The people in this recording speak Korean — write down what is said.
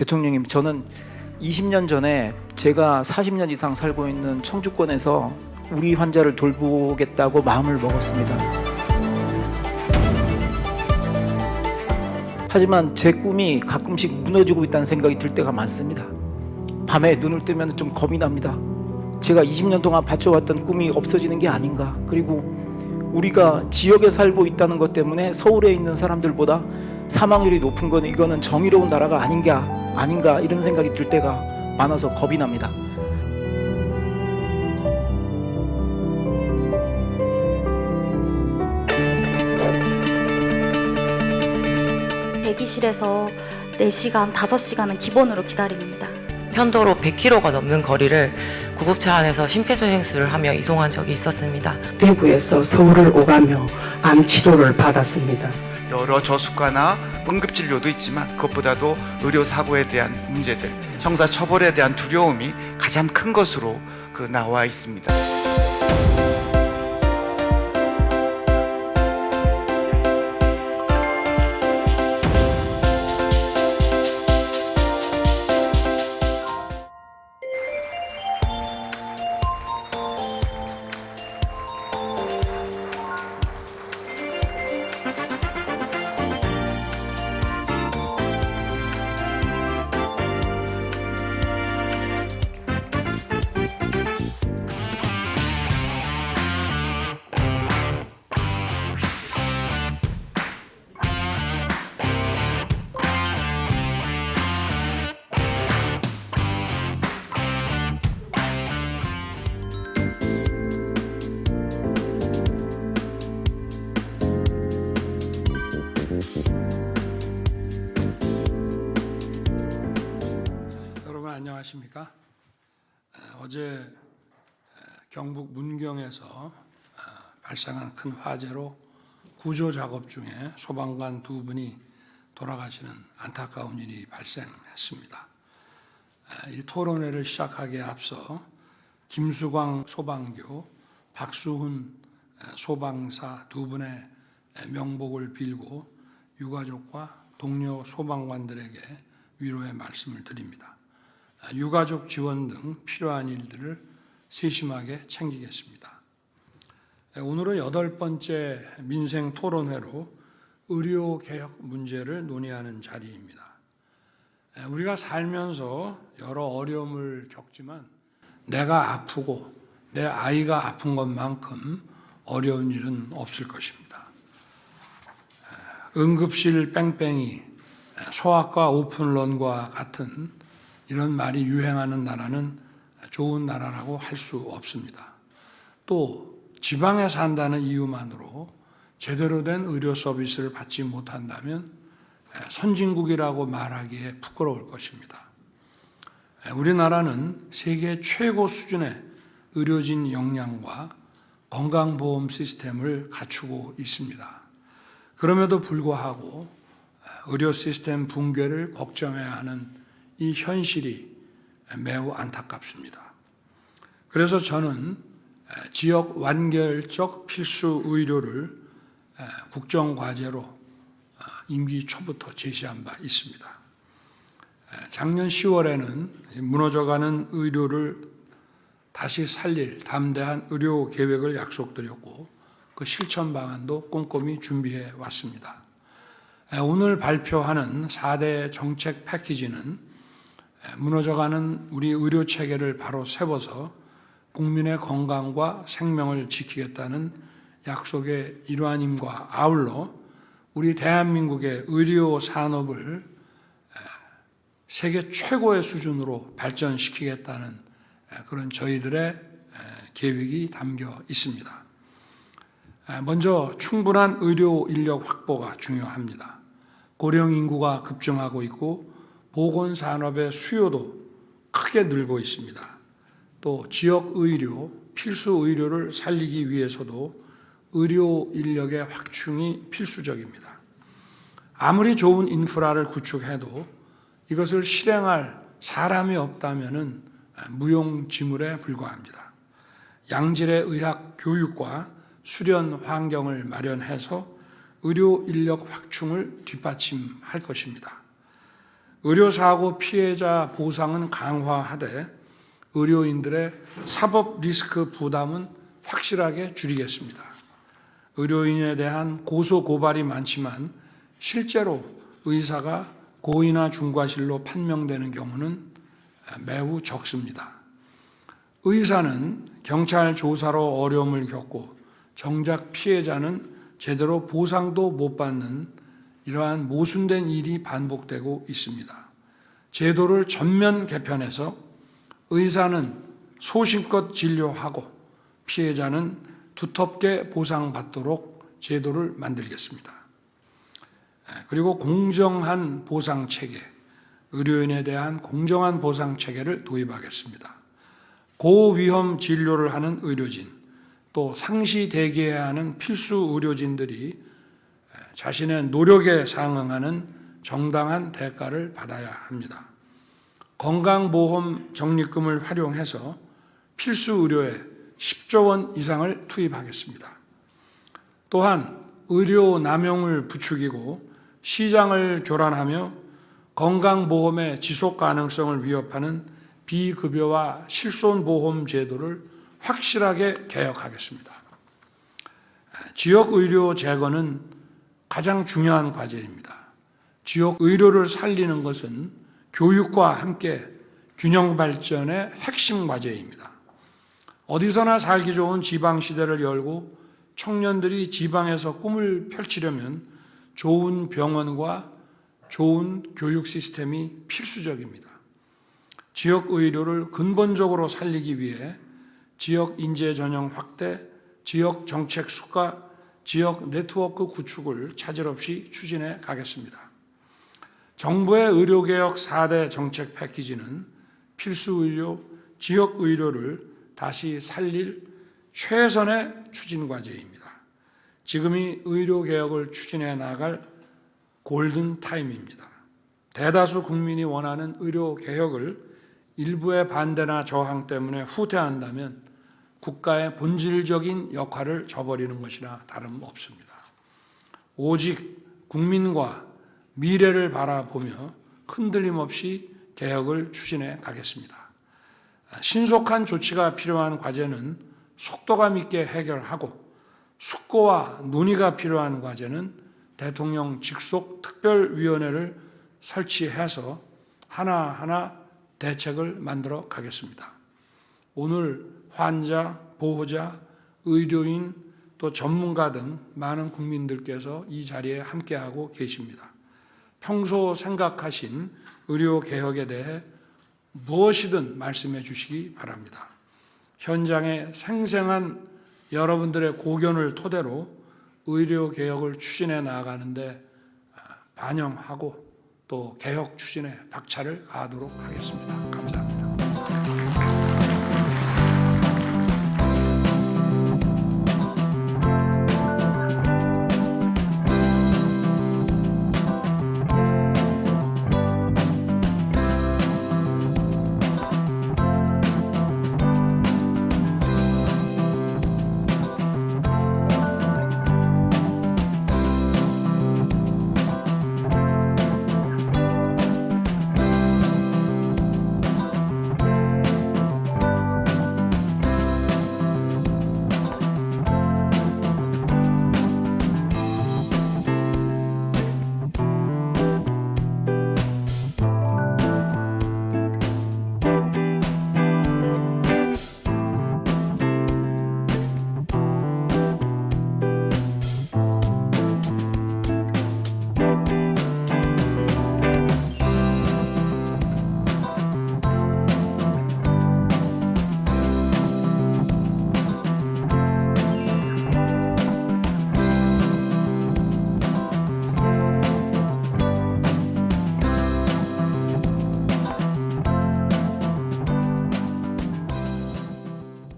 대통령님, 저는 20년 전에 제가 40년 이상 살고 있는 청주권에서 우리 환자를 돌보겠다고 마음을 먹었습니다. 하지만 제 꿈이 가끔씩 무너지고 있다는 생각이 들 때가 많습니다. 밤에 눈을 뜨면 좀 겁이 납니다. 제가 20년 동안 바쳐왔던 꿈이 없어지는 게 아닌가. 그리고 우리가 지역에 살고 있다는 것 때문에 서울에 있는 사람들보다 사망률이 높은 건 이거는 정의로운 나라가 아닌가 이런 생각이 들 때가 많아서 겁이 납니다. 대기실에서 4시간, 5시간은 기본으로 기다립니다. 편도로 100km가 넘는 거리를 구급차 안에서 심폐소생술을 하며 이송한 적이 있었습니다. 대구에서 서울을 오가며 암 치료를 받았습니다. 여러 저수가나 응급진료도 있지만 그것보다도 의료사고에 대한 문제들, 형사처벌에 대한 두려움이 가장 큰 것으로 나와 있습니다. 여러분 안녕하십니까? 어제 경북 문경에서 발생한 큰 화재로 구조 작업 중에 소방관 2분이 돌아가시는 안타까운 일이 발생했습니다. 이 토론회를 시작하기에 앞서 김수광 소방교, 박수훈 소방사 2분의 명복을 빌고 유가족과 동료 소방관들에게 위로의 말씀을 드립니다. 유가족 지원 등 필요한 일들을 세심하게 챙기겠습니다. 오늘은 8번째 민생 토론회로 의료개혁 문제를 논의하는 자리입니다. 우리가 살면서 여러 어려움을 겪지만 내가 아프고 내 아이가 아픈 것만큼 어려운 일은 없을 것입니다. 응급실 뺑뺑이, 소아과 오픈런과 같은 이런 말이 유행하는 나라는 좋은 나라라고 할 수 없습니다. 또 지방에 산다는 이유만으로 제대로 된 의료 서비스를 받지 못한다면 선진국이라고 말하기에 부끄러울 것입니다. 우리나라는 세계 최고 수준의 의료진 역량과 건강보험 시스템을 갖추고 있습니다. 그럼에도 불구하고 의료 시스템 붕괴를 걱정해야 하는 이 현실이 매우 안타깝습니다. 그래서 저는 지역 완결적 필수 의료를 국정과제로 임기 초부터 제시한 바 있습니다. 작년 10월에는 무너져가는 의료를 다시 살릴 담대한 의료 계획을 약속드렸고 그 실천 방안도 꼼꼼히 준비해 왔습니다. 오늘 발표하는 4대 정책 패키지는 무너져가는 우리 의료 체계를 바로 세워서 국민의 건강과 생명을 지키겠다는 약속의 일환임과 아울러 우리 대한민국의 의료 산업을 세계 최고의 수준으로 발전시키겠다는 그런 저희들의 계획이 담겨 있습니다. 먼저 충분한 의료 인력 확보가 중요합니다. 고령 인구가 급증하고 있고 보건산업의 수요도 크게 늘고 있습니다. 또 지역 의료, 필수 의료를 살리기 위해서도 의료 인력의 확충이 필수적입니다. 아무리 좋은 인프라를 구축해도 이것을 실행할 사람이 없다면 무용지물에 불과합니다. 양질의 의학 교육과 수련 환경을 마련해서 의료 인력 확충을 뒷받침할 것입니다. 의료사고 피해자 보상은 강화하되 의료인들의 사법 리스크 부담은 확실하게 줄이겠습니다. 의료인에 대한 고소 고발이 많지만 실제로 의사가 고의나 중과실로 판명되는 경우는 매우 적습니다. 의사는 경찰 조사로 어려움을 겪고 정작 피해자는 제대로 보상도 못 받는 이러한 모순된 일이 반복되고 있습니다. 제도를 전면 개편해서 의사는 소신껏 진료하고 피해자는 두텁게 보상받도록 제도를 만들겠습니다. 그리고 공정한 보상체계, 의료인에 대한 공정한 보상체계를 도입하겠습니다. 고위험 진료를 하는 의료진, 또 상시 대기해야 하는 필수 의료진들이 자신의 노력에 상응하는 정당한 대가를 받아야 합니다. 건강보험 적립금을 활용해서 필수 의료에 10조 원 이상을 투입하겠습니다. 또한 의료 남용을 부추기고 시장을 교란하며 건강보험의 지속 가능성을 위협하는 비급여와 실손보험 제도를 확실하게 개혁하겠습니다. 지역의료 재건은 가장 중요한 과제입니다. 지역의료를 살리는 것은 교육과 함께 균형 발전의 핵심 과제입니다. 어디서나 살기 좋은 지방시대를 열고 청년들이 지방에서 꿈을 펼치려면 좋은 병원과 좋은 교육 시스템이 필수적입니다. 지역 의료를 근본적으로 살리기 위해 지역 인재 전형 확대, 지역 정책 수가, 지역 네트워크 구축을 차질 없이 추진해 가겠습니다. 정부의 의료개혁 4대 정책 패키지는 필수 의료, 지역 의료를 다시 살릴 최선의 추진 과제입니다. 지금이 의료개혁을 추진해 나갈 골든타임입니다. 대다수 국민이 원하는 의료개혁을 일부의 반대나 저항 때문에 후퇴한다면 국가의 본질적인 역할을 저버리는 것이나 다름없습니다. 오직 국민과 미래를 바라보며 흔들림 없이 개혁을 추진해 가겠습니다. 신속한 조치가 필요한 과제는 속도감 있게 해결하고 숙고와 논의가 필요한 과제는 대통령 직속 특별위원회를 설치해서 하나하나 대책을 만들어 가겠습니다. 오늘 환자, 보호자, 의료인, 또 전문가 등 많은 국민들께서 이 자리에 함께하고 계십니다. 평소 생각하신 의료개혁에 대해 무엇이든 말씀해 주시기 바랍니다. 현장의 생생한 여러분들의 고견을 토대로 의료개혁을 추진해 나아가는데 반영하고 또 개혁 추진에 박차를 가하도록 하겠습니다. 감사합니다.